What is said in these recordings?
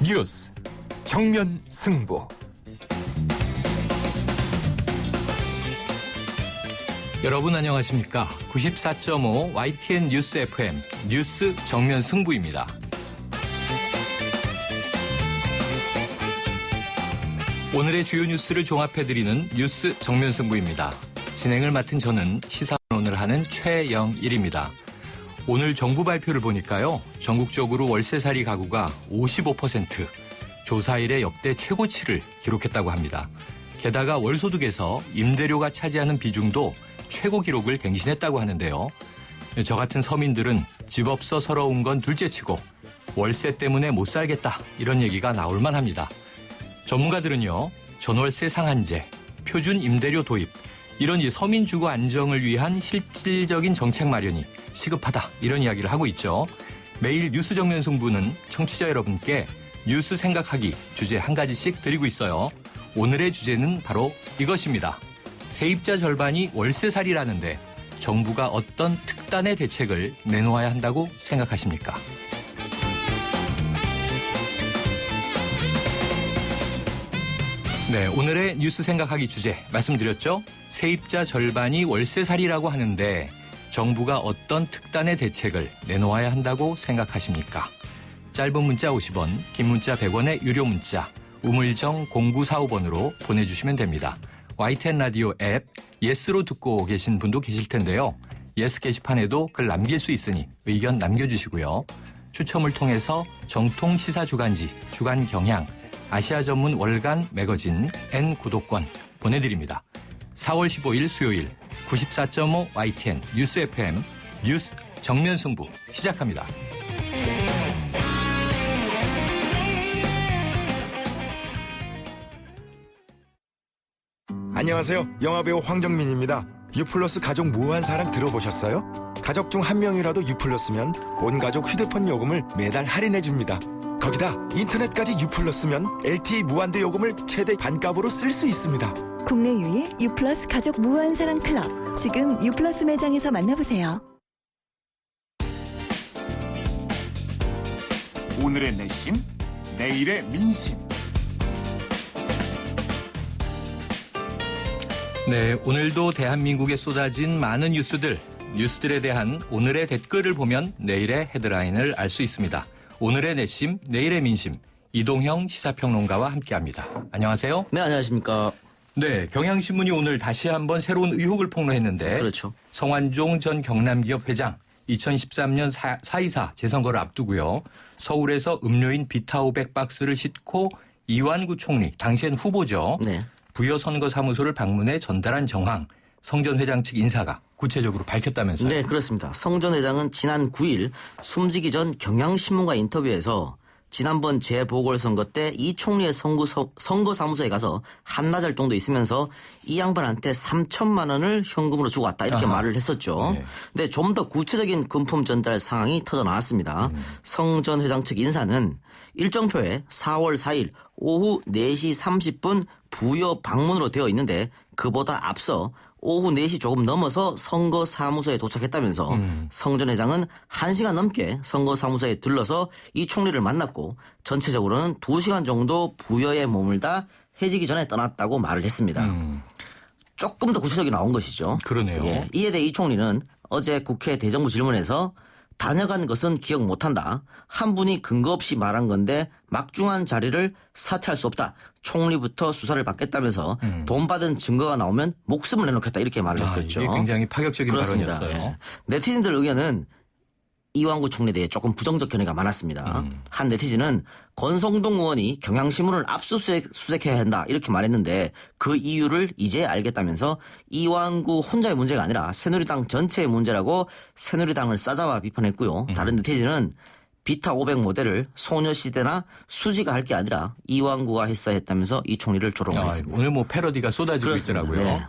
뉴스 정면 승부. 여러분 안녕하십니까? 94.5 YTN 뉴스 FM 뉴스 정면 승부입니다. 오늘의 주요 뉴스를 종합해드리는 뉴스 정면 승부입니다. 진행을 맡은 저는 시사논을 하는 최영일입니다. 오늘 정부 발표를 보니까요. 전국적으로 월세살이 가구가 55% 조사 이래 역대 최고치를 기록했다고 합니다. 게다가 월소득에서 임대료가 차지하는 비중도 최고 기록을 갱신했다고 하는데요. 저 같은 서민들은 집 없어 서러운 건 둘째치고 월세 때문에 못 살겠다 이런 얘기가 나올 만합니다. 전문가들은요. 전월세 상한제, 표준 임대료 도입 이런 서민 주거 안정을 위한 실질적인 정책 마련이 시급하다 이런 이야기를 하고 있죠. 매일 뉴스 정면 승부는 청취자 여러분께 뉴스 생각하기 주제 한 가지씩 드리고 있어요. 오늘의 주제는 바로 이것입니다. 세입자 절반이 월세살이라는데 정부가 어떤 특단의 대책을 내놓아야 한다고 생각하십니까? 네, 오늘의 뉴스 생각하기 주제 말씀드렸죠? 세입자 절반이 월세살이라고 하는데 정부가 어떤 특단의 대책을 내놓아야 한다고 생각하십니까? 짧은 문자 50원, 긴 문자 100원의 유료 문자 우물정 0945번으로 보내주시면 됩니다. YTN 라디오 앱 예스로 듣고 계신 분도 계실 텐데요. 예스 게시판에도 글 남길 수 있으니 의견 남겨주시고요. 추첨을 통해서 정통 시사 주간지 주간 경향 아시아 전문 월간 매거진 N 구독권 보내드립니다. 4월 15일 수요일 94.5 YTN 뉴스 FM 뉴스 정면 승부 시작합니다. 안녕하세요. 영화배우 황정민입니다. 유플러스 가족 무한 사랑 들어보셨어요? 가족 중 한 명이라도 유플러스면 온 가족 휴대폰 요금을 매달 할인해줍니다. 거기다 인터넷까지 유플러스면 LTE 무한대 요금을 최대 반값으로 쓸 수 있습니다. 국내 유일 유플러스 가족 무한사랑 클럽. 지금 유플러스 매장에서 만나보세요. 오늘의 내심, 내일의 민심. 네, 오늘도 대한민국에 쏟아진 많은 뉴스들에 대한 오늘의 댓글을 보면 내일의 헤드라인을 알 수 있습니다. 오늘의 내심, 내일의 민심, 이동형 시사평론가와 함께합니다. 안녕하세요. 네, 안녕하십니까. 네, 경향신문이 오늘 다시 한번 새로운 의혹을 폭로했는데 그렇죠. 성완종 전 경남기업 회장 2013년 4.24 재선거를 앞두고요. 서울에서 음료인 비타 500박스를 싣고 이완구 총리, 당시엔 후보죠. 네. 부여선거사무소를 방문해 전달한 정황, 성 전 회장 측 인사가 구체적으로 밝혔다면서요? 네, 그렇습니다. 성 전 회장은 지난 9일 숨지기 전 경향신문과 인터뷰에서 지난번 재보궐선거 때 이 총리의 선거사무소에 가서 한나절 정도 있으면서 이 양반한테 3천만 원을 현금으로 주고 왔다 이렇게 말을 했었죠. 네. 근데 좀 더 구체적인 금품 전달 상황이 터져 나왔습니다. 성 전 회장 측 인사는 일정표에 4월 4일 오후 4시 30분 부여 방문으로 되어 있는데 그보다 앞서 오후 4시 조금 넘어서 선거사무소에 도착했다면서 성 전 회장은 1시간 넘게 선거사무소에 들러서 이 총리를 만났고 전체적으로는 2시간 정도 부여에 머물다 해지기 전에 떠났다고 말을 했습니다. 조금 더 구체적이 나온 것이죠. 그러네요. 예, 이에 대해 이 총리는 어제 국회 대정부 질문에서 다녀간 것은 기억 못한다. 한 분이 근거 없이 말한 건데 막중한 자리를 사퇴할 수 없다. 총리부터 수사를 받겠다면서 돈 받은 증거가 나오면 목숨을 내놓겠다 이렇게 말을 했었죠. 이게 굉장히 파격적인 그렇습니다. 발언이었어요. 예. 네티즌들 의견은 이완구 총리에 대해 조금 부정적 견해가 많았습니다. 한 네티즌은 권성동 의원이 경향신문을 압수수색해야 한다 이렇게 말했는데 그 이유를 이제 알겠다면서 이완구 혼자의 문제가 아니라 새누리당 전체의 문제라고 새누리당을 싸잡아 비판했고요. 다른 네티즌은 비타 500 모델을 소녀시대나 수지가 할 게 아니라 이완구가 했어야 했다면서 이 총리를 조롱했습니다. 오늘 패러디가 쏟아지고 그렇습니다. 있더라고요. 네.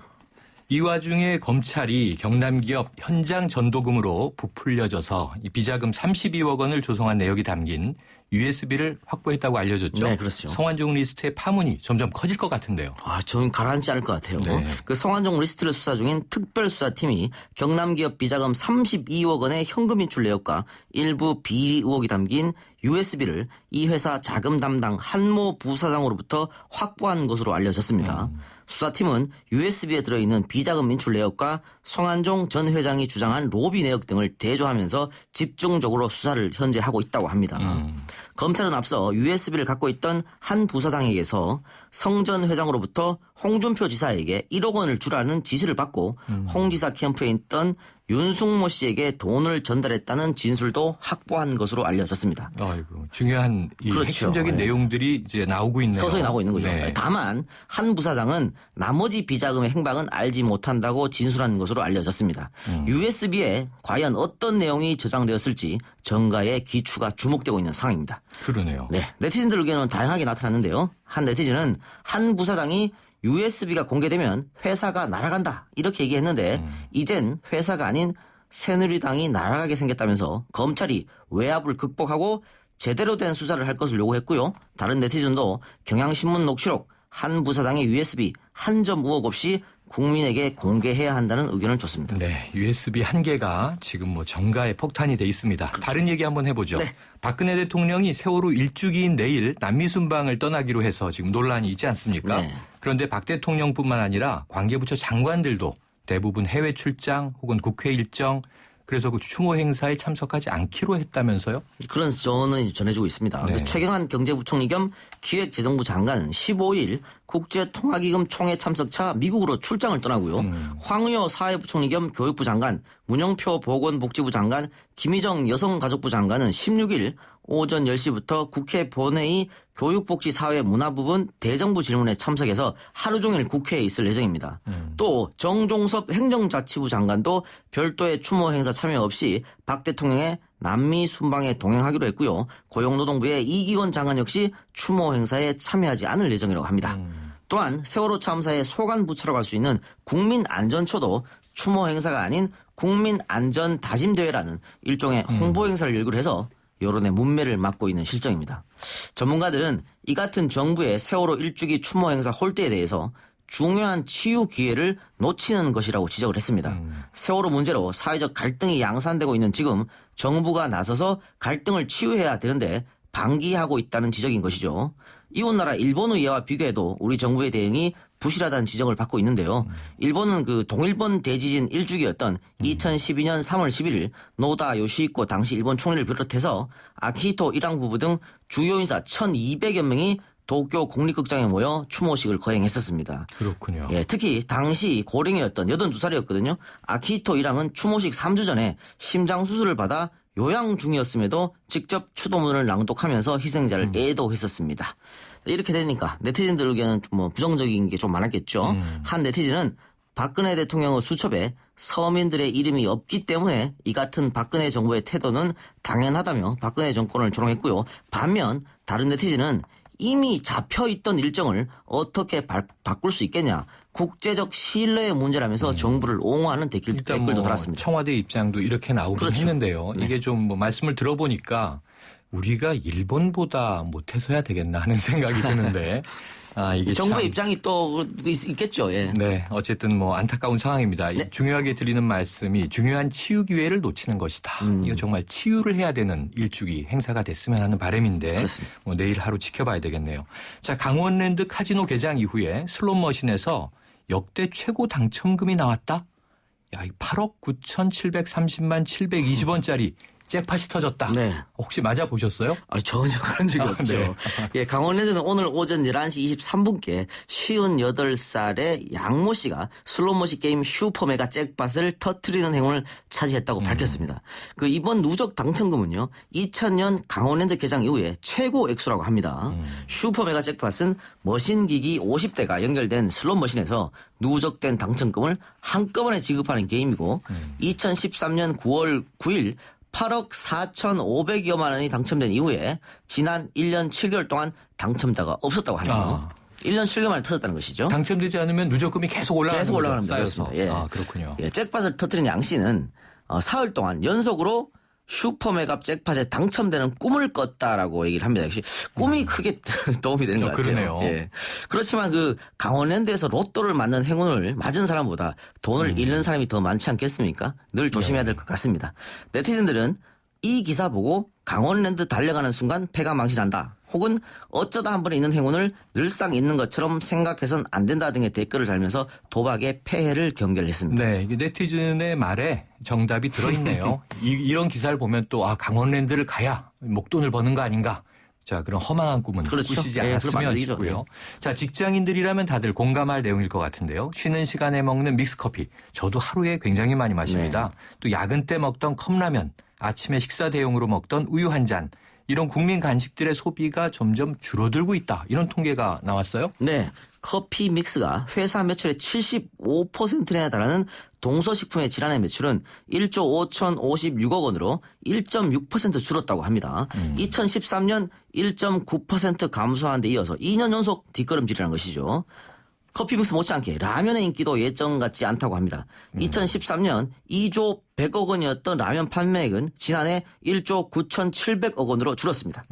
이 와중에 검찰이 경남기업 현장 전도금으로 부풀려져서 이 비자금 32억 원을 조성한 내역이 담긴 USB를 확보했다고 알려졌죠. 네, 그렇죠. 성완종 리스트의 파문이 점점 커질 것 같은데요. 저는 가라앉지 않을 것 같아요. 네. 그 성완종 리스트를 수사 중인 특별수사팀이 경남기업 비자금 32억 원의 현금 인출 내역과 일부 비리 의혹이 담긴 USB를 이 회사 자금 담당 한모 부사장으로부터 확보한 것으로 알려졌습니다. 수사팀은 USB에 들어있는 비자금 인출 내역과 성완종 전 회장이 주장한 로비 내역 등을 대조하면서 집중적으로 수사를 현재 하고 있다고 합니다. 검찰은 앞서 USB를 갖고 있던 한 부사장에게서 성 전 회장으로부터 홍준표 지사에게 1억 원을 주라는 지시를 받고 홍 지사 캠프에 있던 윤승모 씨에게 돈을 전달했다는 진술도 확보한 것으로 알려졌습니다. 아이고, 중요한 이 그렇죠. 핵심적인 네. 내용들이 이제 나오고 있네요. 서서히 나오고 있는 거죠. 네. 다만 한 부사장은 나머지 비자금의 행방은 알지 못한다고 진술한 것으로 알려졌습니다. USB에 과연 어떤 내용이 저장되었을지 정가의 귀추가 주목되고 있는 상황입니다. 그러네요. 네, 네티즌들 의견은 다양하게 나타났는데요. 한 네티즌은 한 부사장이 USB가 공개되면 회사가 날아간다 이렇게 얘기했는데 이젠 회사가 아닌 새누리당이 날아가게 생겼다면서 검찰이 외압을 극복하고 제대로 된 수사를 할 것을 요구했고요. 다른 네티즌도 경향신문 녹취록 한 부사장의 USB 한 점 의혹 없이 국민에게 공개해야 한다는 의견을 줬습니다. 네, USB 한 개가 지금 뭐 정가에 폭탄이 돼 있습니다. 다른 얘기 한번 해보죠. 네. 박근혜 대통령이 세월호 1주기인 내일 남미 순방을 떠나기로 해서 지금 논란이 있지 않습니까? 네. 그런데 박 대통령뿐만 아니라 관계부처 장관들도 대부분 해외 출장 혹은 국회 일정 그래서 그 추모 행사에 참석하지 않기로 했다면서요? 그런 전언이 전해지고 있습니다. 네. 그 최경환 경제부총리 겸 기획재정부 장관은 15일 국제통화기금 총회 참석차 미국으로 출장을 떠나고요. 황의호 사회부총리 겸 교육부 장관, 문영표 보건복지부 장관, 김희정 여성가족부 장관은 16일 오전 10시부터 국회 본회의 교육복지사회문화부분 대정부 질문에 참석해서 하루 종일 국회에 있을 예정입니다. 또 정종섭 행정자치부 장관도 별도의 추모 행사 참여 없이 박 대통령의 남미 순방에 동행하기로 했고요. 고용노동부의 이기건 장관 역시 추모 행사에 참여하지 않을 예정이라고 합니다. 또한 세월호 참사의 소관부처라고 할 수 있는 국민안전처도 추모 행사가 아닌 국민안전다짐대회라는 일종의 홍보 행사를 열기로 해서 여론의 문매를 막고 있는 실정입니다. 전문가들은 이 같은 정부의 세월호 1주기 추모 행사 홀대에 대해서 중요한 치유 기회를 놓치는 것이라고 지적을 했습니다. 세월호 문제로 사회적 갈등이 양산되고 있는 지금 정부가 나서서 갈등을 치유해야 되는데 방기하고 있다는 지적인 것이죠. 이웃나라 일본의 예와 비교해도 우리 정부의 대응이 부실하다는 지적을 받고 있는데요. 일본은 그 동일본 대지진 1주기였던 2012년 3월 11일 노다 요시히코 당시 일본 총리를 비롯해서 아키히토 일왕 부부 등 주요 인사 1,200여 명이 도쿄 국립극장에 모여 추모식을 거행했었습니다. 그렇군요. 예, 특히 당시 고령이었던 82살이었거든요. 아키히토 일왕은 추모식 3주 전에 심장 수술을 받아 요양 중이었음에도 직접 추도문을 낭독하면서 희생자를 애도했었습니다. 이렇게 되니까 네티즌들 의견은 뭐 부정적인 게 좀 많았겠죠. 한 네티즌은 박근혜 대통령의 수첩에 서민들의 이름이 없기 때문에 이 같은 박근혜 정부의 태도는 당연하다며 박근혜 정권을 조롱했고요. 반면 다른 네티즌은 이미 잡혀있던 일정을 어떻게 바꿀 수 있겠냐. 국제적 신뢰의 문제라면서 정부를 옹호하는 일단 댓글도 달았습니다. 청와대 입장도 이렇게 나오긴 그렇죠. 했는데요. 네. 이게 좀 뭐 말씀을 들어보니까 우리가 일본보다 못해서야 되겠나 하는 생각이 드는데 이게 정부의 참 입장이 또 있겠죠. 예. 네, 어쨌든 뭐 안타까운 상황입니다. 네. 중요하게 드리는 말씀이 중요한 치유 기회를 놓치는 것이다. 이거 정말 치유를 해야 되는 일주기 행사가 됐으면 하는 바람인데 그렇습니다. 뭐 내일 하루 지켜봐야 되겠네요. 자, 강원랜드 카지노 개장 이후에 슬롯머신에서 역대 최고 당첨금이 나왔다? 야, 8억 9,730만 720원짜리 잭팟이 터졌다. 네. 혹시 맞아보셨어요? 전혀 그런 적이 없죠. 네. 예, 강원랜드는 오늘 오전 11시 23분께 58살의 양모 씨가 슬롯머신 게임 슈퍼메가 잭팟을 터트리는 행운을 차지했다고 밝혔습니다. 그 이번 누적 당첨금은요. 2000년 강원랜드 개장 이후에 최고 액수라고 합니다. 슈퍼메가 잭팟은 머신기기 50대가 연결된 슬롯머신에서 누적된 당첨금을 한꺼번에 지급하는 게임이고 2013년 9월 9일 8억 4,500여만 원이 당첨된 이후에 지난 1년 7개월 동안 당첨자가 없었다고 하네요. 1년 7개월 만에 터졌다는 것이죠. 당첨되지 않으면 누적금이 계속 올라가는 계속 올라가는 쌓여서. 거였습니다. 예. 그렇군요. 예, 잭팟을 터뜨린 양 씨는 사흘 동안 연속으로 슈퍼메가 잭팟에 당첨되는 꿈을 꿨다라고 얘기를 합니다. 역시 꿈이 크게 도움이 되는 것 같아요. 그러네요. 예. 그렇지만 그 강원랜드에서 로또를 맞는 행운을 맞은 사람보다 돈을 잃는 사람이 더 많지 않겠습니까? 늘 조심해야 될 것 같습니다. 네티즌들은 이 기사 보고 강원랜드 달려가는 순간 패가 망신한다. 혹은 어쩌다 한 번에 있는 행운을 늘상 있는 것처럼 생각해선 안 된다 등의 댓글을 달면서 도박의 폐해를 경계했습니다. 네, 이게 네티즌의 말에 정답이 들어있네요. 이런 기사를 보면 또 강원랜드를 가야 목돈을 버는 거 아닌가. 자, 그런 허망한 꿈은 그렇죠. 꾸시지 예, 않았으면 그러면 안 되죠. 싶고요. 자, 직장인들이라면 다들 공감할 내용일 것 같은데요. 쉬는 시간에 먹는 믹스커피. 저도 하루에 굉장히 많이 마십니다. 또 야근 때 먹던 컵라면, 아침에 식사 대용으로 먹던 우유 한 잔. 이런 국민 간식들의 소비가 점점 줄어들고 있다. 이런 통계가 나왔어요. 네. 커피 믹스가 회사 매출의 75%에 달하는 동서식품의 지난해 매출은 1조 5,056억 원으로 1.6% 줄었다고 합니다. 2013년 1.9% 감소한 데 이어서 2년 연속 뒷걸음질이라는 것이죠. 커피 믹스 못지않게 라면의 인기도 예전 같지 않다고 합니다. 2013년 2조 100억 원이었던 라면 판매액은 지난해 1조 9,700억 원으로 줄었습니다.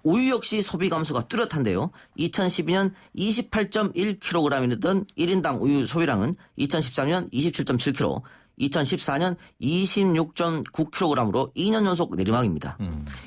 우유 역시 소비 감소가 뚜렷한데요. 2012년 28.1kg이던 1인당 우유 소비량은 2013년 27.7kg, 2014년 26.9kg으로 2년 연속 내리막입니다.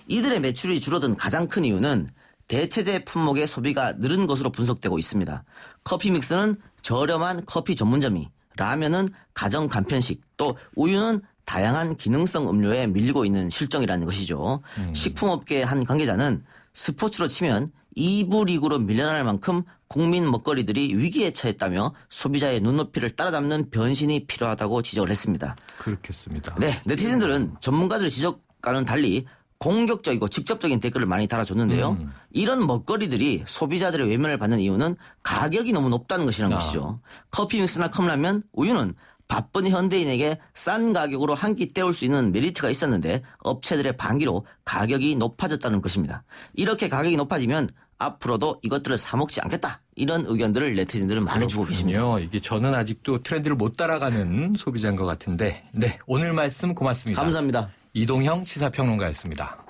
이들의 매출이 줄어든 가장 큰 이유는 대체재 품목의 소비가 늘은 것으로 분석되고 있습니다. 커피 믹스는 저렴한 커피 전문점이, 라면은 가정 간편식, 또 우유는 다양한 기능성 음료에 밀리고 있는 실정이라는 것이죠. 식품업계의 한 관계자는 스포츠로 치면 2부 리그로 밀려날 만큼 국민 먹거리들이 위기에 처했다며 소비자의 눈높이를 따라잡는 변신이 필요하다고 지적을 했습니다. 그렇겠습니다. 네, 네티즌들은 전문가들의 지적과는 달리 공격적이고 직접적인 댓글을 많이 달아줬는데요. 이런 먹거리들이 소비자들의 외면을 받는 이유는 가격이 너무 높다는 것이라는 것이죠. 커피 믹스나 컵라면, 우유는 바쁜 현대인에게 싼 가격으로 한 끼 때울 수 있는 메리트가 있었는데 업체들의 반기로 가격이 높아졌다는 것입니다. 이렇게 가격이 높아지면 앞으로도 이것들을 사 먹지 않겠다. 이런 의견들을 네티즌들은 많이 주고 계십니다. 이게 저는 아직도 트렌드를 못 따라가는 소비자인 것 같은데. 네, 오늘 말씀 고맙습니다. 감사합니다. 이동형 시사평론가였습니다.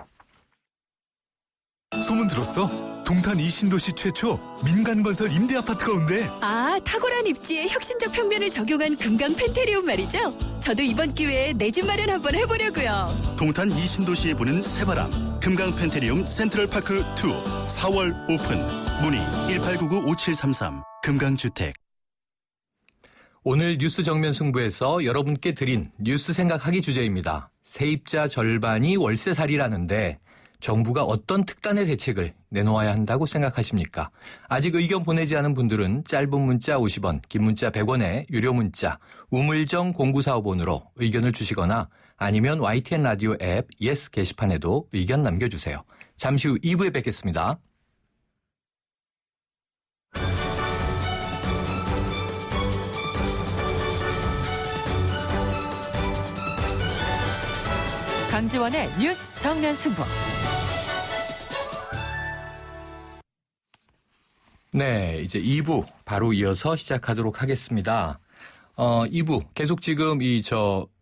소문 들었어? 동탄 이 신도시 최초 민간건설 임대아파트가 온대. 아, 탁월한 입지에 혁신적 평면을 적용한 금강 펜테리움 말이죠. 저도 이번 기회에 내 집 마련 한번 해보려고요. 동탄 이신도시에 부는 새바람 금강 펜테리움 센트럴파크 2 4월 오픈. 문의 1899-5733 금강주택. 오늘 뉴스 정면 승부에서 여러분께 드린 뉴스 생각하기 주제입니다. 세입자 절반이 월세살이라는데 정부가 어떤 특단의 대책을 내놓아야 한다고 생각하십니까? 아직 의견 보내지 않은 분들은 짧은 문자 50원, 긴 문자 100원에 유료 문자 우물정 0945번으로 의견을 주시거나 아니면 YTN 라디오 앱 예스 게시판에도 의견 남겨주세요. 잠시 후 2부에 뵙겠습니다. 강지원의 뉴스 정면 승부. 네, 이제 2부 바로 이어서 시작하도록 하겠습니다. 2부 계속 지금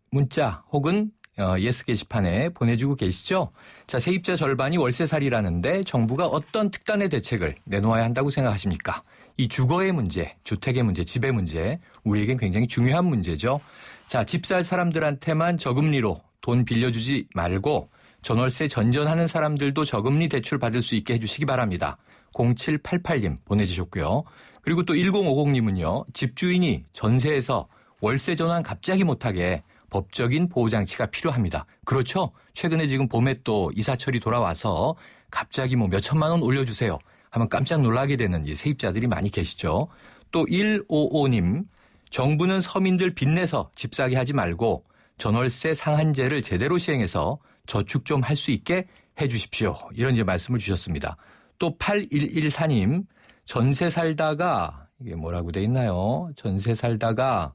문자 혹은 예스 게시판에 보내주고 계시죠? 자, 세입자 절반이 월세살이라는데 정부가 어떤 특단의 대책을 내놓아야 한다고 생각하십니까? 이 주거의 문제, 주택의 문제, 집의 문제, 우리에겐 굉장히 중요한 문제죠. 자, 집 살 사람들한테만 저금리로 돈 빌려주지 말고 전월세 전전하는 사람들도 저금리 대출 받을 수 있게 해주시기 바랍니다. 0788님 보내주셨고요. 그리고 또 1050님은요. 집주인이 전세에서 월세 전환 갑자기 못하게 법적인 보호장치가 필요합니다. 그렇죠? 최근에 지금 봄에 또 이사철이 돌아와서 갑자기 몇 천만 원 올려주세요 하면 깜짝 놀라게 되는 이 세입자들이 많이 계시죠. 또 155님 정부는 서민들 빚내서 집 사게 하지 말고 전월세 상한제를 제대로 시행해서 저축 좀 할 수 있게 해 주십시오. 이런 이제 말씀을 주셨습니다. 또 8114님 전세 살다가 이게 뭐라고 돼 있나요? 전세 살다가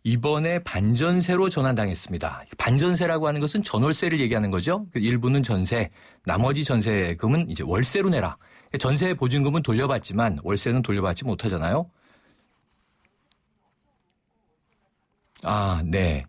이번에 반전세로 전환당했습니다. 반전세라고 하는 것은 전월세를 얘기하는 거죠. 일부는 전세, 나머지 전세금은 이제 월세로 내라. 전세 보증금은 돌려받지만 월세는 돌려받지 못하잖아요. 아, 네.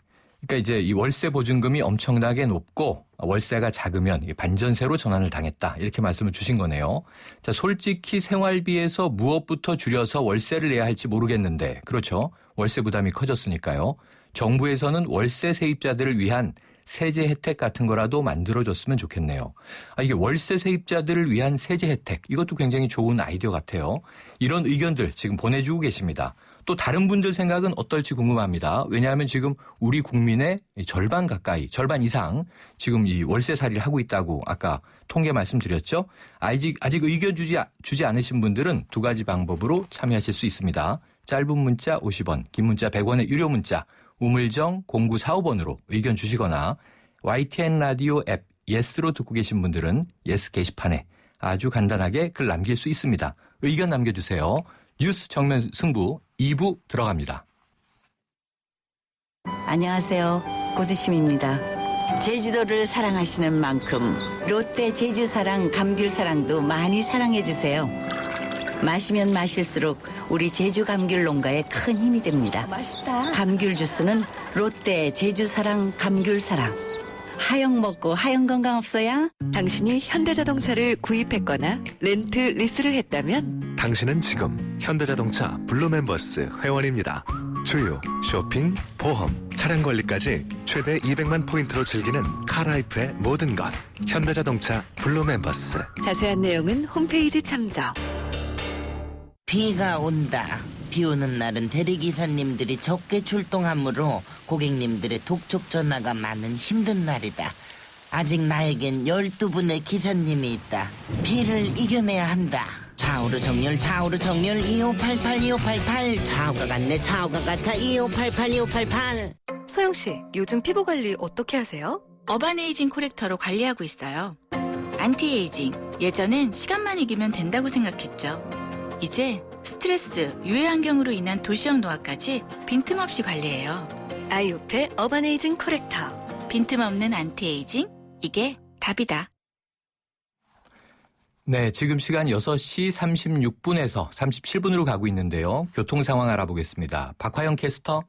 그러니까 이제 이 월세 보증금이 엄청나게 높고 월세가 작으면 반전세로 전환을 당했다. 이렇게 말씀을 주신 거네요. 자, 솔직히 생활비에서 무엇부터 줄여서 월세를 내야 할지 모르겠는데, 그렇죠. 월세 부담이 커졌으니까요. 정부에서는 월세 세입자들을 위한 세제 혜택 같은 거라도 만들어줬으면 좋겠네요. 이게 월세 세입자들을 위한 세제 혜택, 이것도 굉장히 좋은 아이디어 같아요. 이런 의견들 지금 보내주고 계십니다. 또 다른 분들 생각은 어떨지 궁금합니다. 왜냐하면 지금 우리 국민의 절반 가까이, 절반 이상 지금 이 월세살이를 하고 있다고 아까 통계 말씀드렸죠. 아직 의견 주지 않으신 분들은 두 가지 방법으로 참여하실 수 있습니다. 짧은 문자 50원, 긴 문자 100원의 유료 문자, 우물정 0945번으로 의견 주시거나 YTN 라디오 앱 예스로 듣고 계신 분들은 예스 게시판에 아주 간단하게 글 남길 수 있습니다. 의견 남겨주세요. 뉴스 정면 승부 2부 들어갑니다. 안녕하세요. 고두심입니다. 제주도를 사랑하시는 만큼 롯데 제주사랑 감귤사랑도 많이 사랑해주세요. 마시면 마실수록 우리 제주 감귤 농가에 큰 힘이 됩니다. 맛있다. 감귤 주스는 롯데 제주사랑 감귤사랑. 하영 먹고 하영 건강 없어야? 당신이 현대자동차를 구입했거나 렌트, 리스를 했다면 당신은 지금 현대자동차 블루멤버스 회원입니다. 주유, 쇼핑, 보험, 차량 관리까지 최대 200만 포인트로 즐기는 카라이프의 모든 것. 현대자동차 블루멤버스. 자세한 내용은 홈페이지 참조. 비가 온다. 비 오는 날은 대리기사님들이 적게 출동하므로 고객님들의 독촉 전화가 많은 힘든 날이다. 아직 나에겐 12분의 기사님이 있다. 비를 이겨내야 한다. 좌우로 정렬 2588 2588 좌우가 같네 좌우가 같아 2588 2588. 소영씨, 요즘 피부 관리 어떻게 하세요? 어바네이징 코렉터로 관리하고 있어요. 안티에이징, 예전엔 시간만 이기면 된다고 생각했죠. 이제 스트레스, 유해 환경으로 인한 도시형 노화까지 빈틈없이 관리해요. 아이오펠 어바네이징 코렉터. 빈틈없는 안티에이징, 이게 답이다. 네, 지금 시간 6시 36분에서 37분으로 가고 있는데요. 교통 상황 알아보겠습니다. 박화영 캐스터.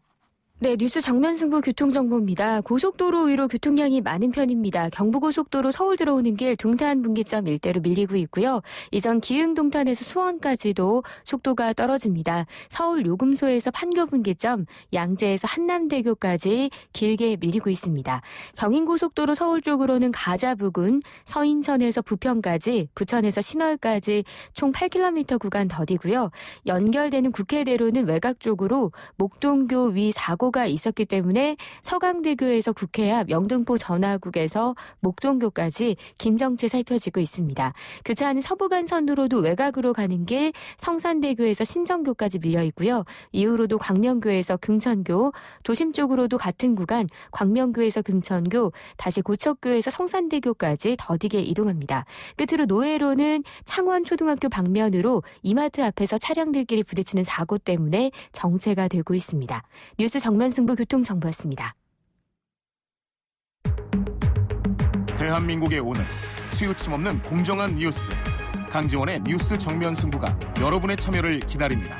네, 뉴스 정면승부 교통정보입니다. 고속도로 위로 교통량이 많은 편입니다. 경부고속도로 서울 들어오는 길 동탄 분기점 일대로 밀리고 있고요. 이전 기흥 동탄에서 수원까지도 속도가 떨어집니다. 서울 요금소에서 판교 분기점, 양재에서 한남대교까지 길게 밀리고 있습니다. 경인고속도로 서울 쪽으로는 가자 부근, 서인천에서 부평까지, 부천에서 신월까지 총 8km 구간 더디고요. 연결되는 국회대로는 외곽 쪽으로 목동교 위 사고 가 있었기 때문에 서강대교에서 국회 앞 영등포 전화국에서 목동교까지 긴 정체 살펴지고 있습니다. 교차하는 서부간선도로도 외곽으로 가는 길 성산대교에서 신정교까지 밀려 있고요. 이후로도 광명교에서 금천교, 도심 쪽으로도 같은 구간 광명교에서 금천교, 다시 고척교에서 성산대교까지 더디게 이동합니다. 끝으로 노회로는 창원초등학교 방면으로 이마트 앞에서 차량들끼리 부딪히는 사고 때문에 정체가 되고 있습니다. 뉴스 정면승부 교통정보였습니다. 대한민국의 오늘 치우침 없는 공정한 뉴스 강지원의 뉴스 정면승부가 여러분의 참여를 기다립니다.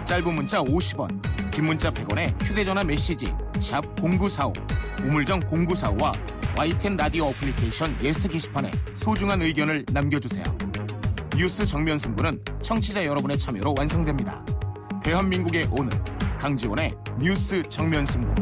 짧은 문자 50원, 긴 문자 100원에 휴대전화 메시지 샵 0945 우물정 0945와 YTN 라디오 어플리케이션 예스 게시판에 소중한 의견을 남겨주세요. 뉴스 정면승부는 청취자 여러분의 참여로 완성됩니다. 대한민국의 오늘 강지원의 뉴스 정면승부.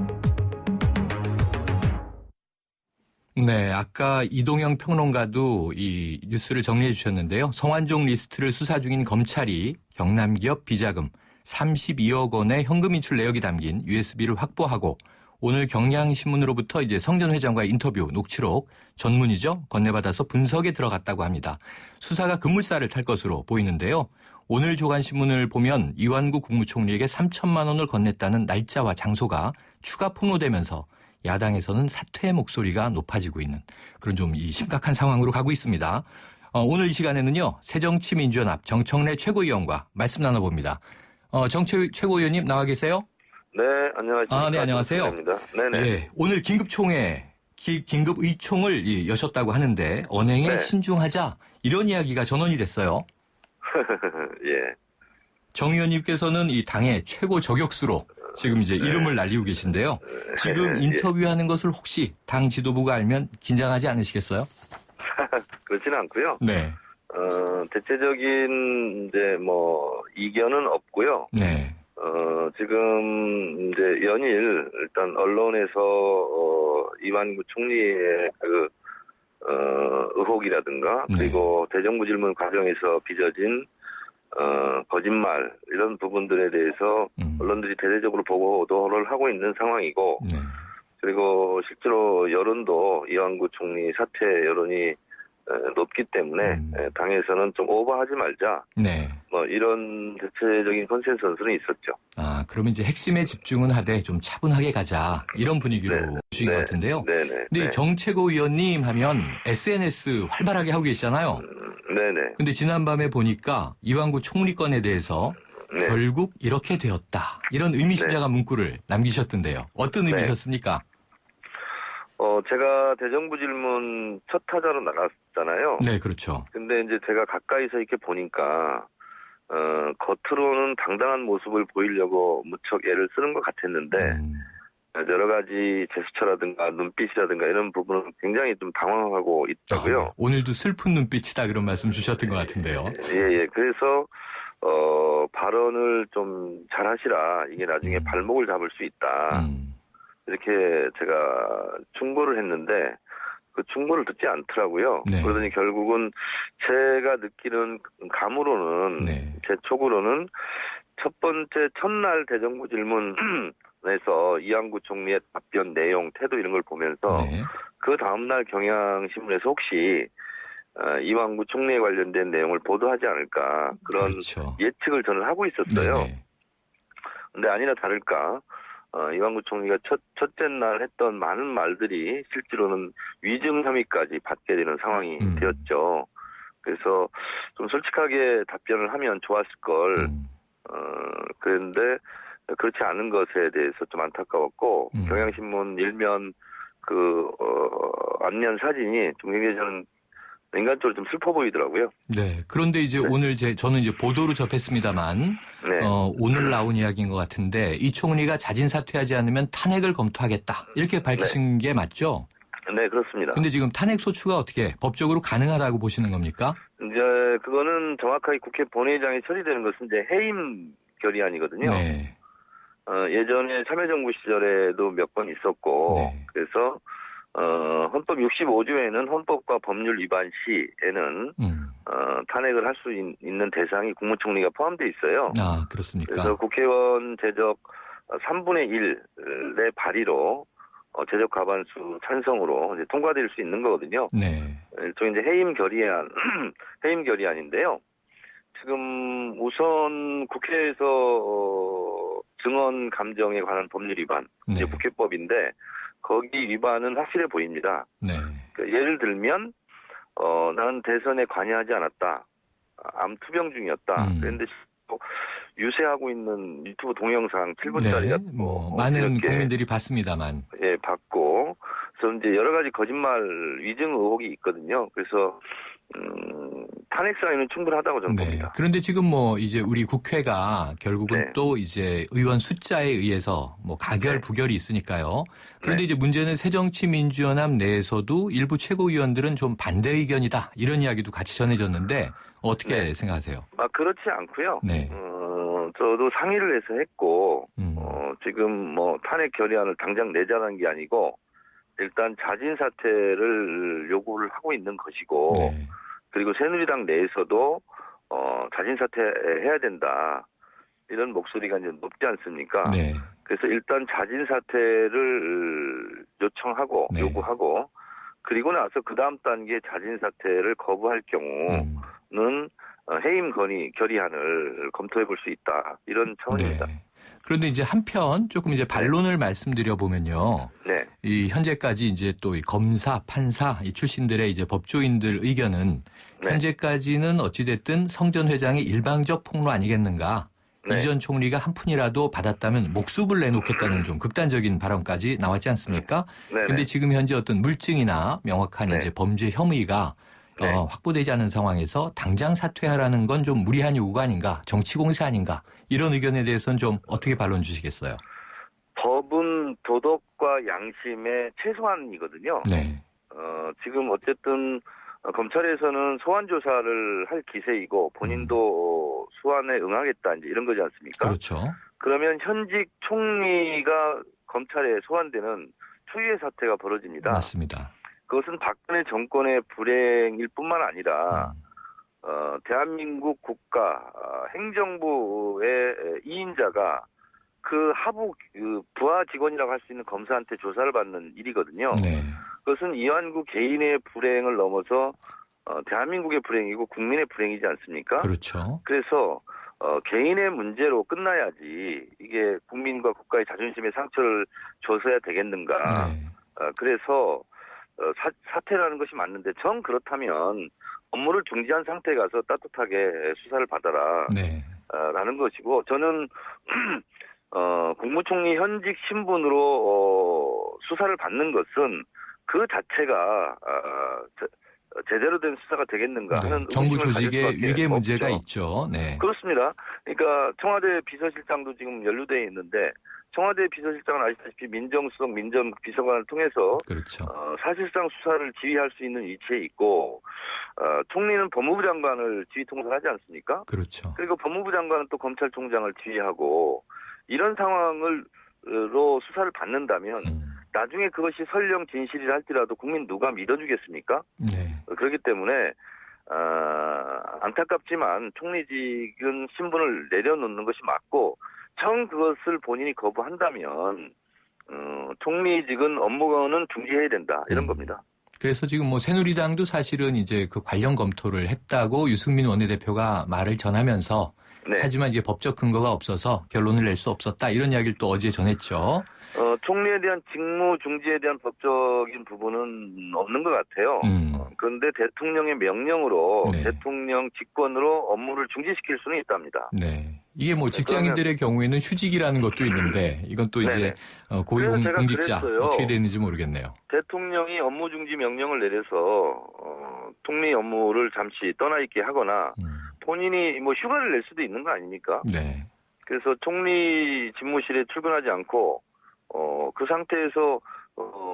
네, 아까 이동영 평론가도 이 뉴스를 정리해 주셨는데요. 성완종 리스트를 수사 중인 검찰이 경남기업 비자금 32억 원의 현금 인출 내역이 담긴 USB를 확보하고 오늘 경향신문으로부터 이제 성전 회장과의 인터뷰 녹취록 전문이죠. 건네받아서 분석에 들어갔다고 합니다. 수사가 급물살을 탈 것으로 보이는데요. 오늘 조간신문을 보면 이완구 국무총리에게 3천만 원을 건넸다는 날짜와 장소가 추가 폭로되면서 야당에서는 사퇴의 목소리가 높아지고 있는 그런 좀 이 심각한 상황으로 가고 있습니다. 오늘 이 시간에는요. 새정치민주연합 정청래 최고위원과 말씀 나눠봅니다. 최고위원님 나와 계세요? 네, 안녕하십니까. 네, 안녕하세요. 네네. 예, 오늘 긴급총회, 긴급의총을 여셨다고 하는데 언행에 네. 신중하자 이런 이야기가 전원이 됐어요. 예. 정 의원님께서는 이 당의 최고 저격수로 지금 이제 이름을 날리고 계신데요. 지금 인터뷰하는 것을 혹시 당 지도부가 알면 긴장하지 않으시겠어요? 그렇지는 않고요. 네. 대체적인 이제 뭐 이견은 없고요. 네. 지금 이제 연일 일단 언론에서 이완구 총리의 의혹이라든가 그리고 대정부 질문 과정에서 빚어진 거짓말 이런 부분들에 대해서 언론들이 대대적으로 보도를 하고 있는 상황이고 그리고 실제로 여론도 이완구 총리 사퇴 여론이 높기 때문에 당에서는 좀 오버하지 말자. 네. 뭐 이런 대체적인 컨센서스는 있었죠. 아, 그러면 이제 핵심에 집중은 하되 좀 차분하게 가자. 이런 분위기로 보신 것 같은데요. 네네. 근데 정책호 의원님 하면 SNS 활발하게 하고 계시잖아요. 네네. 근데 지난밤에 보니까 이완구 총리건에 대해서 결국 이렇게 되었다. 이런 의미심장한 문구를 남기셨던데요. 어떤 의미셨습니까? 제가 대정부 질문 첫 타자로 나갔잖아요. 네, 그렇죠. 근데 이제 제가 가까이서 이렇게 보니까, 겉으로는 당당한 모습을 보이려고 무척 애를 쓰는 것 같았는데, 여러 가지 제스처라든가 눈빛이라든가 이런 부분은 굉장히 좀 당황하고 있다고요. 아, 오늘도 슬픈 눈빛이다 그런 말씀 주셨던 것 같은데요. 예. 그래서, 발언을 좀 잘하시라. 이게 나중에 발목을 잡을 수 있다. 이렇게 제가 충고를 했는데 그 충고를 듣지 않더라고요. 네. 그러더니 결국은 제가 느끼는 감으로는 제 촉으로는 첫 번째 첫날 대정부 질문에서 이완구 총리의 답변 내용, 태도 이런 걸 보면서 그 다음날 경향신문에서 혹시 이완구 총리에 관련된 내용을 보도하지 않을까 그런 예측을 저는 하고 있었어요. 근데 아니나 다를까 이완구 총리가 첫째 날 했던 많은 말들이 실제로는 위증 혐의까지 받게 되는 상황이 되었죠. 그래서 좀 솔직하게 답변을 하면 좋았을 걸, 그런데 그렇지 않은 것에 대해서 좀 안타까웠고, 경향신문 일면 앞면 사진이 좀 굉장히 저는 인간적으로 좀 슬퍼 보이더라고요. 네. 그런데 이제 오늘 저는 이제 보도로 접했습니다만, 오늘 나온 이야기인 것 같은데 이 총리가 자진 사퇴하지 않으면 탄핵을 검토하겠다. 이렇게 밝히신 게 맞죠? 네, 그렇습니다. 근데 지금 탄핵 소추가 어떻게 법적으로 가능하다고 보시는 겁니까? 이제 그거는 정확하게 국회 본회의장에 처리되는 것은 이제 해임 결의안이거든요. 네. 예전에 참여정부 시절에도 몇 번 있었고, 그래서 헌법 65조에는 헌법과 법률 위반 시에는 탄핵을 할 수 있는 대상이 국무총리가 포함되어 있어요. 아, 그렇습니까? 그래서 국회의원 제적 3분의 1의 발의로 제적 과반수 찬성으로 이제 통과될 수 있는 거거든요. 네. 일종의 이제 해임 결의안인데요. 지금 우선 국회에서 증언 감정에 관한 법률 위반, 이제 국회법인데 거기 위반은 확실해 보입니다. 예를 들면 나는 대선에 관여하지 않았다. 암 투병 중이었다. 그런데 유세하고 있는 유튜브 동영상 7분짜리가 많은 국민들이 봤습니다만. 예, 봤고 그래서 이제 여러 가지 거짓말 위증 의혹이 있거든요. 그래서 탄핵 사유는 충분하다고 저는 봅니다. 그런데 지금 이제 우리 국회가 결국은 또 이제 의원 숫자에 의해서 가결 부결이 있으니까요. 그런데 이제 문제는 새정치민주연합 내에서도 일부 최고위원들은 좀 반대 의견이다 이런 이야기도 같이 전해졌는데 어떻게 생각하세요? 그렇지 않고요. 저도 상의를 해서 했고 지금 탄핵 결의안을 당장 내자는 게 아니고 일단 자진 사퇴를 요구를 하고 있는 것이고 그리고 새누리당 내에서도 자진 사퇴해야 된다 이런 목소리가 이제 높지 않습니까? 그래서 일단 자진 사퇴를 요청하고 요구하고 그리고 나서 그 다음 단계 자진 사퇴를 거부할 경우는 해임 결의안을 검토해 볼 수 있다 이런 차원입니다. 그런데 이제 한편 조금 이제 반론을 말씀드려 보면요. 이 현재까지 이제 또 이 검사, 판사 이 출신들의 이제 법조인들 의견은 현재까지는 어찌됐든 성전 회장의 일방적 폭로 아니겠는가. 이전 총리가 한 푼이라도 받았다면 목숨을 내놓겠다는 좀 극단적인 발언까지 나왔지 않습니까? 근데 지금 현재 어떤 물증이나 명확한 이제 범죄 혐의가 확보되지 않은 상황에서 당장 사퇴하라는 건 좀 무리한 요구가 아닌가, 정치 공세 아닌가 이런 의견에 대해서는 좀 어떻게 반론 주시겠어요? 법은 도덕과 양심의 최소한이거든요. 네. 지금 어쨌든 검찰에서는 소환 조사를 할 기세이고 본인도 소환에 응하겠다 이제 이런 거지 않습니까? 그렇죠. 그러면 현직 총리가 검찰에 소환되는 초유의 사태가 벌어집니다. 맞습니다. 그것은 박근혜 정권의 불행일 뿐만 아니라 대한민국 국가 행정부의 2인자가 그 하부 부하 직원이라고 할 수 있는 검사한테 조사를 받는 일이거든요. 네. 그것은 이완구 개인의 불행을 넘어서 대한민국의 불행이고 국민의 불행이지 않습니까? 그렇죠. 그래서 개인의 문제로 끝나야지 이게 국민과 국가의 자존심에 상처를 줘서야 되겠는가. 네. 그래서 사퇴라는 것이 맞는데 정 그렇다면 업무를 중지한 상태에 가서 따뜻하게 수사를 받아라. 네. 라는 것이고 저는 국무총리 현직 신분으로 수사를 받는 것은 그 자체가 제대로 된 수사가 되겠는가 하는 정부 조직의 위계 문제가 없죠. 있죠. 네. 그렇습니다. 그러니까 청와대 비서실장도 지금 연루되어 있는데 청와대 비서실장은 아시다시피 민정수석, 민정비서관을 통해서 그렇죠. 사실상 수사를 지휘할 수 있는 위치에 있고 총리는 법무부 장관을 지휘 통솔하지 않습니까? 그렇죠. 그리고 법무부 장관은 또 검찰총장을 지휘하고 이런 상황으로 수사를 받는다면 나중에 그것이 설령 진실이라 할지라도 국민 누가 믿어주겠습니까? 네. 그렇기 때문에 안타깝지만 총리직은 신분을 내려놓는 것이 맞고 정 그것을 본인이 거부한다면 총리직은 업무는 중지해야 된다 이런 겁니다. 그래서 지금 뭐 새누리당도 사실은 이제 그 관련 검토를 했다고 유승민 원내대표가 말을 전하면서 네. 하지만 이제 법적 근거가 없어서 결론을 낼 수 없었다 이런 이야기를 또 어제 전했죠. 총리에 대한 직무 중지에 대한 법적인 부분은 없는 것 같아요. 그런데 대통령의 명령으로 네. 대통령 직권으로 업무를 중지시킬 수는 있답니다. 네. 이게 뭐 직장인들의 경우에는 휴직이라는 것도 있는데 이건 또 이제 고위공직자 어떻게 되는지 모르겠네요. 대통령이 업무 중지 명령을 내려서 총리 업무를 잠시 떠나 있게 하거나 본인이 뭐 휴가를 낼 수도 있는 거 아닙니까? 네. 그래서 총리 집무실에 출근하지 않고 그 상태에서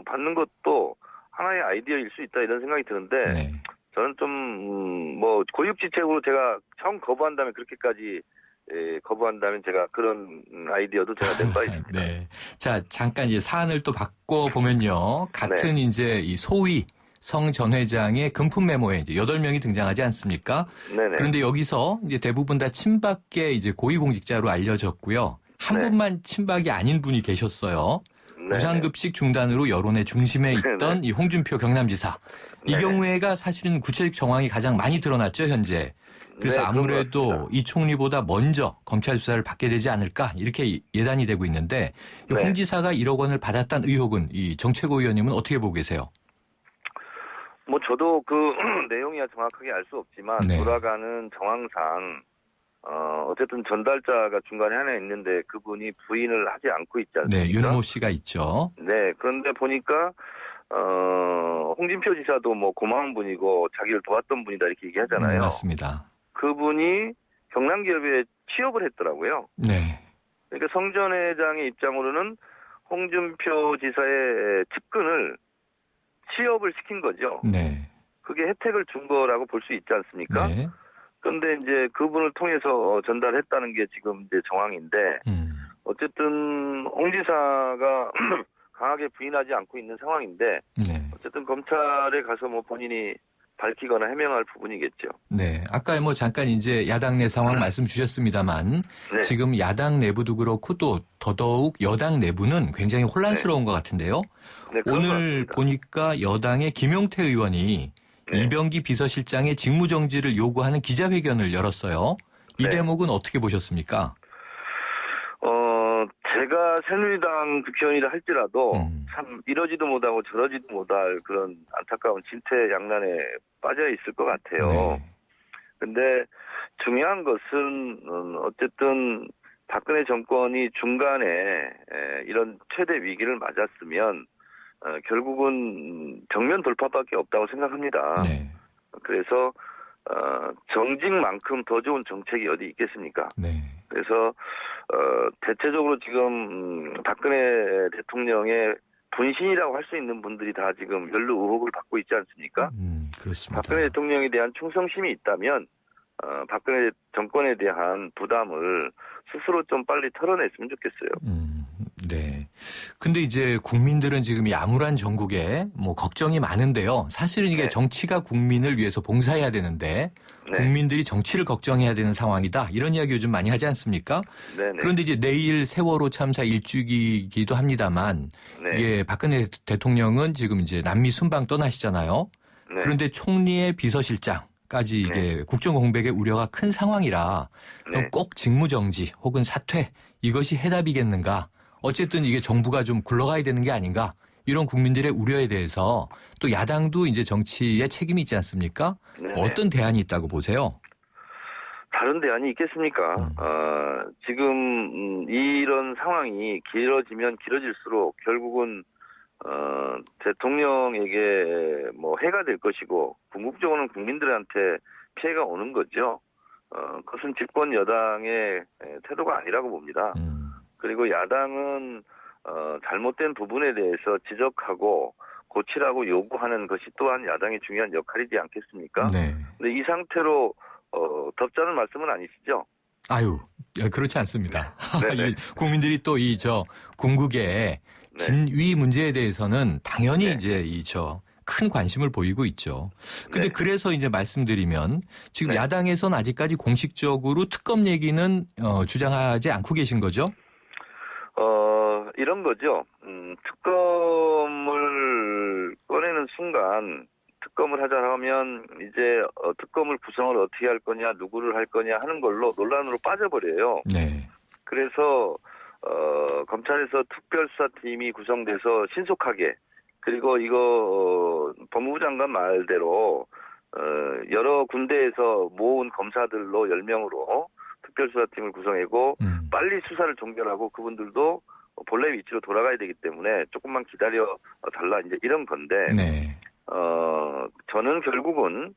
받는 것도 하나의 아이디어일 수 있다 이런 생각이 드는데 네. 저는 좀 뭐 고육지책으로 제가 처음 거부한다면 그렇게까지 거부한다면 제가 그런 아이디어도 제가 낸 바 있습니다. 네. 자, 잠깐 이제 사안을 또 바꿔 보면요. 같은 네. 이제 이 소위 성 전 회장의 금품 메모에 이제 8명이 등장하지 않습니까? 네네. 그런데 여기서 이제 대부분 다 친박계 이제 고위공직자로 알려졌고요. 한 네. 분만 친박이 아닌 분이 계셨어요. 네네. 무상급식 중단으로 여론의 중심에 있던 네네. 이 홍준표 경남지사. 이 네네. 경우에가 사실은 구체적 정황이 가장 많이 드러났죠, 현재. 그래서 네, 그런 것 아무래도 같습니다. 이 총리보다 먼저 검찰 수사를 받게 되지 않을까 이렇게 예단이 되고 있는데 이 네. 홍 지사가 1억 원을 받았다는 의혹은 이 정책호 의원님은 어떻게 보고 계세요? 뭐 저도 그 내용이야 정확하게 알 수 없지만 네. 돌아가는 정황상 어쨌든 전달자가 중간에 하나 있는데 그분이 부인을 하지 않고 있지 않습니까? 네, 윤모 씨가 있죠. 네, 그런데 보니까 홍준표 지사도 뭐 고마운 분이고 자기를 도왔던 분이다 이렇게 얘기하잖아요. 맞습니다. 그분이 경남기업에 취업을 했더라고요. 네. 그러니까 성 전 회장의 입장으로는 홍준표 지사의 측근을 취업을 시킨 거죠. 네. 그게 혜택을 준 거라고 볼 수 있지 않습니까? 네. 그런데 이제 그분을 통해서 전달했다는 게 지금 이제 정황인데 어쨌든 홍 지사가 강하게 부인하지 않고 있는 상황인데 네. 어쨌든 검찰에 가서 뭐 본인이 밝히거나 해명할 부분이겠죠. 네. 아까 뭐 잠깐 이제 야당 내 상황 말씀 주셨습니다만 네. 지금 야당 내부도 그렇고 또 더더욱 여당 내부는 굉장히 혼란스러운 것 같은데요. 네, 그런 것 오늘 같습니다. 보니까 여당의 김용태 의원이 네. 이병기 비서실장의 직무정지를 요구하는 기자회견을 열었어요. 이 네. 대목은 어떻게 보셨습니까? 제가 새누리당 국회의원이라 할지라도 참 이러지도 못하고 저러지도 못할 그런 안타까운 진퇴양난에 빠져 있을 것 같아요. 네. 근데 중요한 것은 어쨌든 박근혜 정권이 중간에 이런 최대 위기를 맞았으면 결국은 정면 돌파밖에 없다고 생각합니다. 네. 그래서 정직만큼 더 좋은 정책이 어디 있겠습니까? 네. 그래서 대체적으로 지금 박근혜 대통령의 분신이라고 할 수 있는 분들이 다 지금 연루 의혹을 받고 있지 않습니까? 그렇습니다. 박근혜 대통령에 대한 충성심이 있다면 박근혜 정권에 대한 부담을 스스로 좀 빨리 털어냈으면 좋겠어요. 네. 근데 이제 국민들은 지금 이 암울한 전국에 뭐 걱정이 많은데요. 사실은 이게 정치가 국민을 위해서 봉사해야 되는데 국민들이 정치를 걱정해야 되는 상황이다. 이런 이야기 요즘 많이 하지 않습니까? 네네. 그런데 이제 내일 세월호 참사 1주기이기도 합니다만 이게 박근혜 대통령은 지금 이제 남미 순방 떠나시잖아요. 그런데 총리의 비서실장까지 이게 국정 공백의 우려가 큰 상황이라 그럼 꼭 직무정지 혹은 사퇴 이것이 해답이겠는가? 어쨌든 이게 정부가 좀 굴러가야 되는 게 아닌가? 이런 국민들의 우려에 대해서 또 야당도 이제 정치에 책임이 있지 않습니까? 어떤 대안이 있다고 보세요? 다른 대안이 있겠습니까? 지금 이런 상황이 길어지면 길어질수록 결국은 대통령에게 뭐 해가 될 것이고 궁극적으로는 국민들한테 피해가 오는 거죠. 그것은 집권 여당의 태도가 아니라고 봅니다. 그리고 야당은 잘못된 부분에 대해서 지적하고 고치라고 요구하는 것이 또한 야당의 중요한 역할이지 않겠습니까? 근데 이 상태로 덥자는 말씀은 아니시죠? 아유, 그렇지 않습니다. 국민들이 또 궁극의 진위 문제에 대해서는 당연히 이제 큰 관심을 보이고 있죠. 근데 그래서 이제 말씀드리면 지금 야당에서는 아직까지 공식적으로 특검 얘기는 주장하지 않고 계신 거죠? 이런 거죠. 특검을 꺼내는 순간 특검을 하자 하면 이제 특검을 구성을 어떻게 할 거냐, 누구를 할 거냐 하는 걸로 논란으로 빠져버려요. 그래서 검찰에서 특별수사팀이 구성돼서 신속하게 그리고 이거 법무부 장관 말대로 여러 군데에서 모은 검사들로 10명으로 특별수사팀을 구성하고 빨리 수사를 종결하고 그분들도 본래 위치로 돌아가야 되기 때문에 조금만 기다려 달라 이제 이런 건데 저는 결국은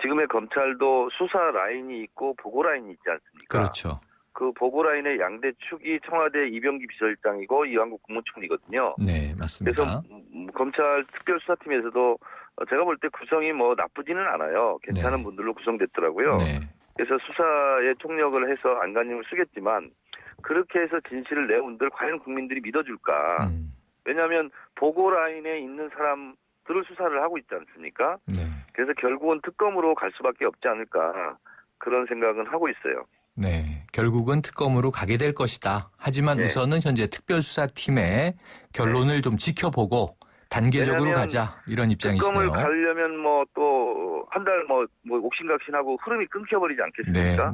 지금의 검찰도 수사 라인이 있고 보고 라인이 있지 않습니까? 그렇죠. 그 보고 라인의 양대 축이 청와대 이병기 비서실장이고 이완국 국무총리거든요. 네, 맞습니다. 그래서 검찰 특별수사팀에서도 제가 볼 때 구성이 뭐 나쁘지는 않아요. 괜찮은 분들로 구성됐더라고요. 그래서 수사에 총력을 해서 안간힘을 쓰겠지만 그렇게 해서 진실을 내온들 과연 국민들이 믿어줄까? 왜냐하면 보고 라인에 있는 사람들을 수사를 하고 있지 않습니까? 그래서 결국은 특검으로 갈 수밖에 없지 않을까 그런 생각은 하고 있어요. 네, 결국은 특검으로 가게 될 것이다. 하지만 우선은 현재 특별수사팀의 결론을 좀 지켜보고 단계적으로 가자 이런 입장이시네요. 특검을 가려면 뭐 또 한 달 뭐 옥신각신하고 흐름이 끊겨버리지 않겠습니까?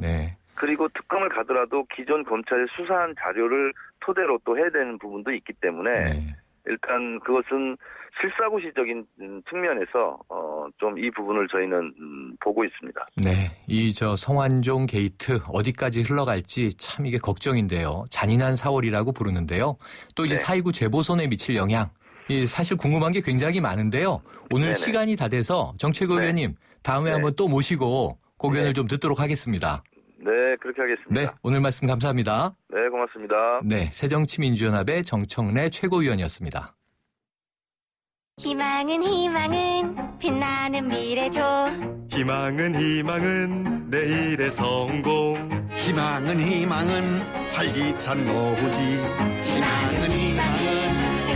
그리고 특검을 가더라도 기존 검찰의 수사한 자료를 토대로 또 해야 되는 부분도 있기 때문에 일단 그것은 실사구시적인 측면에서 좀 이 부분을 저희는 보고 있습니다. 네, 이 성완종 게이트 어디까지 흘러갈지 참 이게 걱정인데요. 잔인한 4월이라고 부르는데요. 또 이제 4.29 재보선에 미칠 영향. 사실 궁금한 게 굉장히 많은데요. 오늘 시간이 다 돼서 정책위 의원님 다음에 한번 또 모시고 고견을 좀 듣도록 하겠습니다. 네, 그렇게 하겠습니다. 네, 오늘 말씀 감사합니다. 네, 고맙습니다. 네, 새정치민주연합의 정청래 최고위원이었습니다. 희망은 빛나는 미래죠. 희망은 내일의 성공. 희망은 활기찬 노후지.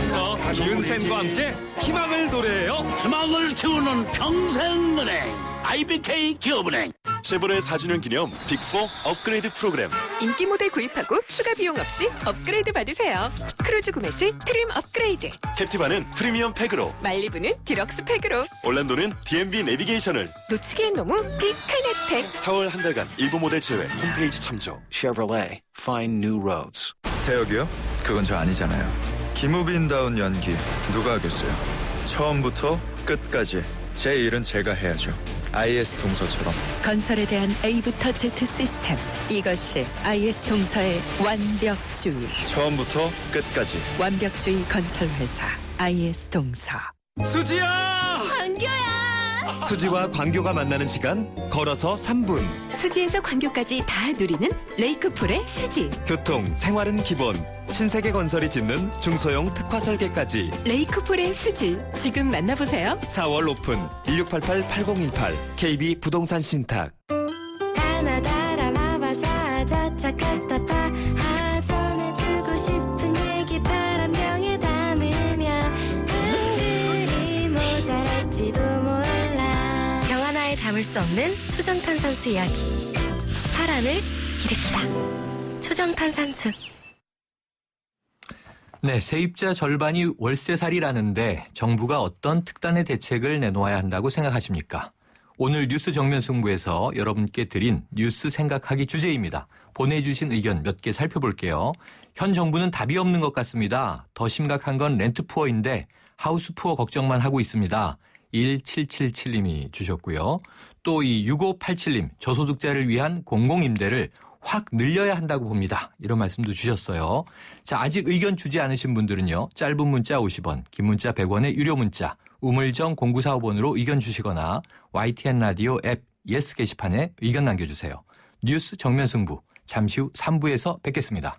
저 기은센과 함께 희망을 노래해요. 희망을 키우는 평생은행 IBK 기업은행. 쉐보레 4주년 기념 빅4 업그레이드 프로그램. 인기 모델 구입하고 추가 비용 없이 업그레이드 받으세요. 크루즈 구매 시 트림 업그레이드. 캡티바는 프리미엄 팩으로. 말리부는 디럭스 팩으로. 올란도는 D&B 내비게이션을. 놓치기엔 너무 빅한 혜택. 4월 한 달간 일부 모델 제외 홈페이지 참조. Chevrolet, find new roads. 태혁이요? 그건 저 아니잖아요. 김우빈다운 연기 누가 하겠어요? 처음부터 끝까지 제 일은 제가 해야죠. IS 동서처럼. 건설에 대한 A부터 Z 시스템. 이것이 IS 동서의 완벽주의. 처음부터 끝까지. 완벽주의 건설회사 IS 동서. 수지야! 한교야! 수지와 광교가 만나는 시간 걸어서 3분. 수지에서 광교까지 다 누리는 레이크폴의 수지. 교통, 생활은 기본. 신세계 건설이 짓는 중소형 특화 설계까지. 레이크폴의 수지. 지금 만나보세요. 4월 오픈 1688-8018 KB 부동산 신탁. 가나다라 마바사 자차카타파 전해주고 싶은 얘기 바람병에 담으면 한글이 모자랄지도 몰라. 병 하나에 담을 수 없는 초정탄산수 이야기. 파란을 일으키다. 초정탄산수. 네, 세입자 절반이 월세살이라는데 정부가 어떤 특단의 대책을 내놓아야 한다고 생각하십니까? 오늘 뉴스 정면 승부에서 여러분께 드린 뉴스 생각하기 주제입니다. 보내주신 의견 몇 개 살펴볼게요. 현 정부는 답이 없는 것 같습니다. 더 심각한 건 렌트푸어인데 하우스푸어 걱정만 하고 있습니다. 1777님이 주셨고요. 또 이 6587님 저소득자를 위한 공공임대를 확 늘려야 한다고 봅니다. 이런 말씀도 주셨어요. 자, 아직 의견 주지 않으신 분들은요. 짧은 문자 50원, 긴 문자 100원의 유료 문자 우물정 0945번으로 의견 주시거나 YTN 라디오 앱 예스 게시판에 의견 남겨주세요. 뉴스 정면 승부 잠시 후 3부에서 뵙겠습니다.